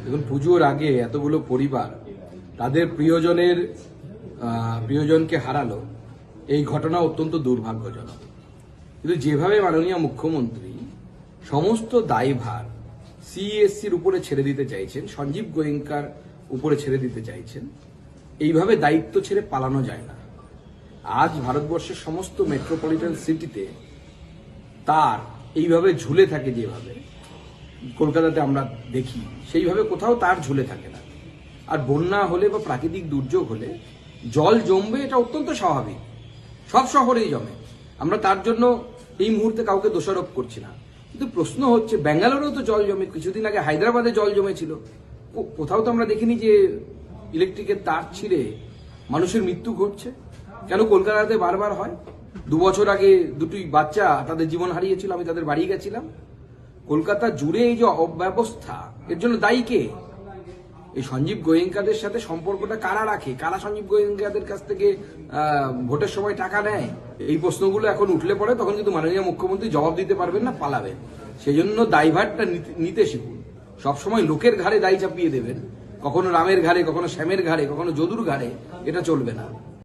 দেখুন, পুজোর আগে এতগুলো পরিবার তাদের প্রিয়জনকে হারালো, এই ঘটনা অত্যন্ত দুর্ভাগ্যজনক। কিন্তু যেভাবে মাননীয় মুখ্যমন্ত্রী সমস্ত দায়ভার সিএসসির উপরে ছেড়ে দিতে চাইছেন, সঞ্জীব গোয়েঙ্কার উপরে ছেড়ে দিতে চাইছেন, এইভাবে দায়িত্ব ছেড়ে পালানো যায় না। আজ ভারতবর্ষের সমস্ত মেট্রোপলিটন সিটিতে তার এইভাবে ঝুলে থাকে, যেভাবে কলকাতাতে আমরা দেখি সেইভাবে কোথাও তার ঝুলে থাকে না। আর বন্যা হলে বা প্রাকৃতিক দুর্যোগ হলে জল জমবে, এটা অত্যন্ত স্বাভাবিক, সব শহরেই জমে। আমরা তার জন্য এই মুহূর্তে কাউকে দোষারোপ করছি না। কিন্তু প্রশ্ন হচ্ছে, ব্যাঙ্গালোরেও তো জল জমে, কিছুদিন আগে হায়দ্রাবাদে জল জমেছিল, কোথাও তো আমরা দেখিনি যে ইলেকট্রিকের তার ছিঁড়ে মানুষের মৃত্যু ঘটছে। কেন কলকাতাতে বারবার হয়? 2 বছর আগে দুটি বাচ্চা তাদের জীবন হারিয়েছিল, আমি তাদের বাড়ি গেছিলাম। কলকাতা জুড়ে এই যে অব্যবস্থা, এর জন্য দায়ী কে? এই সঞ্জীব গোয়েঙ্কাদের সাথে সম্পর্কটা কারা রাখে? কারা সঞ্জীব গোয়েঙ্কাদের কাছ থেকে ভোটের সময় টাকা নেয়? এই প্রশ্নগুলো এখন উঠলে পড়ে, তখন কিন্তু মাননীয় মুখ্যমন্ত্রী জবাব দিতে পারবেন না, পালাবেন। সেই জন্য দায়ভারটা নিতে শিখুন। সবসময় লোকের ঘাড়ে দায় চাপিয়ে দেবেন, কখনো রামের ঘাড়ে, কখনো শ্যামের ঘাড়ে, কখনো যদুর ঘাড়ে, এটা চলবে না।